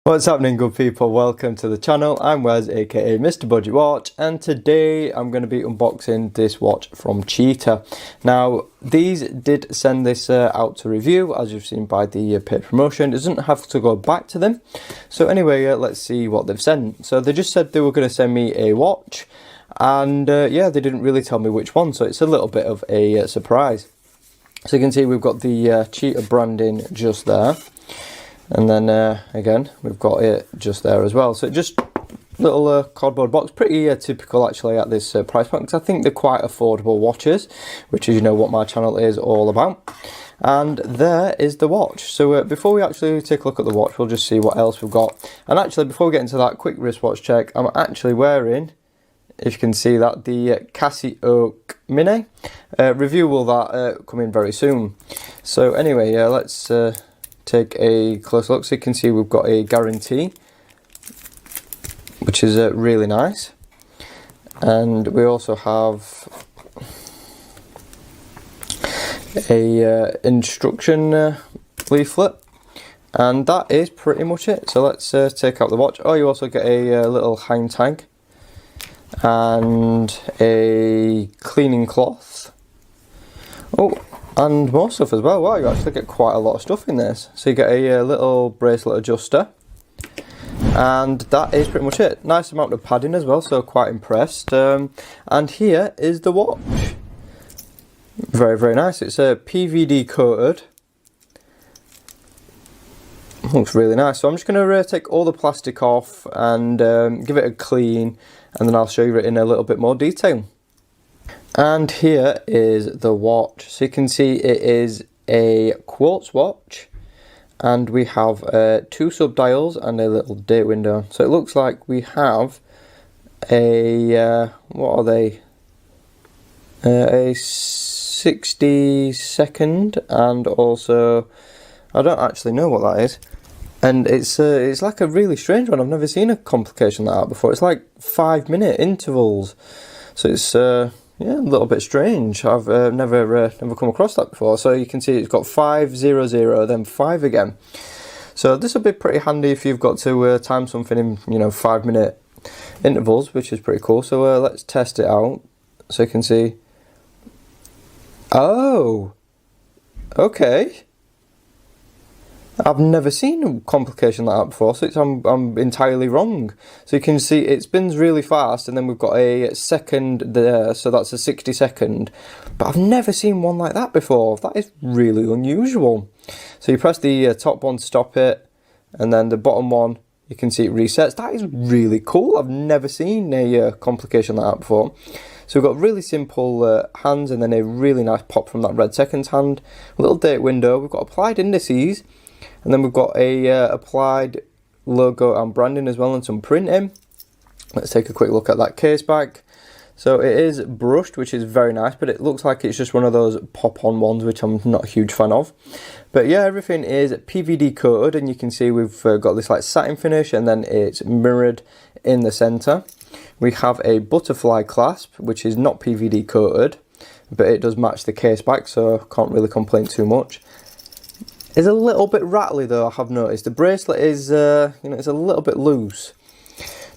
What's happening, good people? Welcome to the channel. I'm Wes, aka Mr. Budget Watch, and today I'm going to be unboxing this watch from Cheetah. Now, these did send this out to review, as you've seen by the paid promotion. It doesn't have to go back to them. So anyway, let's see what they've sent. So they just said they were going to send me a watch, and yeah, they didn't really tell me which one, so it's a little bit of a surprise. So you can see we've got the Cheetah branding just there. And then again, we've got it just there as well. So just little cardboard box, pretty typical actually at this price point, because I think they're quite affordable watches, which is, you know, what my channel is all about. And there is the watch. So before we actually take a look at the watch, we'll just see what else we've got. And actually, before we get into that quick wristwatch check, I'm actually wearing, if you can see that, the Casio Mini. Review will that come in very soon. So anyway, let's take a close look. So you can see we've got a guarantee, which is really nice, and we also have a instruction leaflet, and that is pretty much it. So let's take out the watch. Oh, you also get a little hang tag and a cleaning cloth. Oh, and more stuff as well. Wow, you actually get quite a lot of stuff in this. So you get a little bracelet adjuster, and that is pretty much it. Nice amount of padding as well, so quite impressed. And here is the watch. Very, very nice. It's PVD coated. Looks really nice. So I'm just going to take all the plastic off and give it a clean, and then I'll show you it in a little bit more detail. And here is the watch. So you can see it is a quartz watch, and we have 2 sub-dials and a little date window. So it looks like we have a, what are they? A 60-second, and also, I don't actually know what that is. And it's like a really strange one. I've never seen a complication like that before. It's like 5-minute intervals. So it's yeah, a little bit strange. I've never come across that before. So you can see it's got 500, then 5 again. So this will be pretty handy if you've got to time something in, you know, 5-minute intervals, which is pretty cool. So let's test it out. So you can see. Oh, okay. I've never seen a complication like that before, so I'm entirely wrong. So you can see it spins really fast, and then we've got a second there, so that's a 60-second. But I've never seen one like that before. That is really unusual. So you press the top one to stop it, and then the bottom one, you can see it resets. That is really cool. I've never seen a complication like that before. So we've got really simple hands, and then a really nice pop from that red seconds hand. A little date window. We've got applied indices. And then we've got a applied logo and branding as well, and some printing. Let's take a quick look at that case back. So it is brushed, which is very nice, but it looks like it's just one of those pop-on ones, which I'm not a huge fan of. But yeah, everything is PVD coated, and you can see we've got this like satin finish, and then it's mirrored in the center. We have a butterfly clasp, which is not PVD coated, but it does match the case back, so can't really complain too much. It's a little bit rattly though, I have noticed. The bracelet is, you know, it's a little bit loose.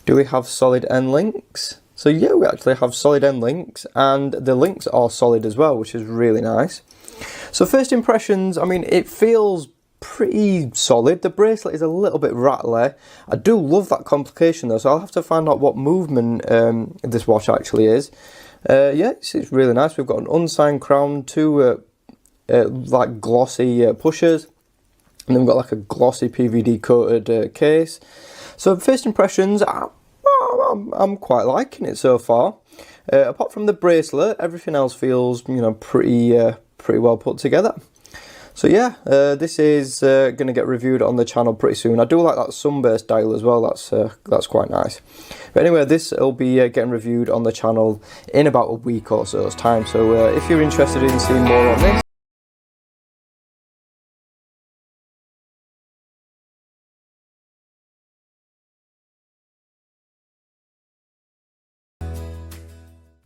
Do we have solid end links? So yeah, we actually have solid end links, and the links are solid as well, which is really nice. So first impressions, I mean, it feels pretty solid. The bracelet is a little bit rattly. I do love that complication though, so I'll have to find out what movement this watch actually is. Yeah, it's really nice. We've got an unsigned crown, 2 like glossy pushers, and then we've got like a glossy PVD coated case. So first impressions, I'm quite liking it so far. Apart from the bracelet, everything else feels, you know, pretty well put together. So yeah, this is going to get reviewed on the channel pretty soon. I do like that sunburst dial as well. That's quite nice. But anyway, this will be getting reviewed on the channel in about a week or so's time. So if you're interested in seeing more on this,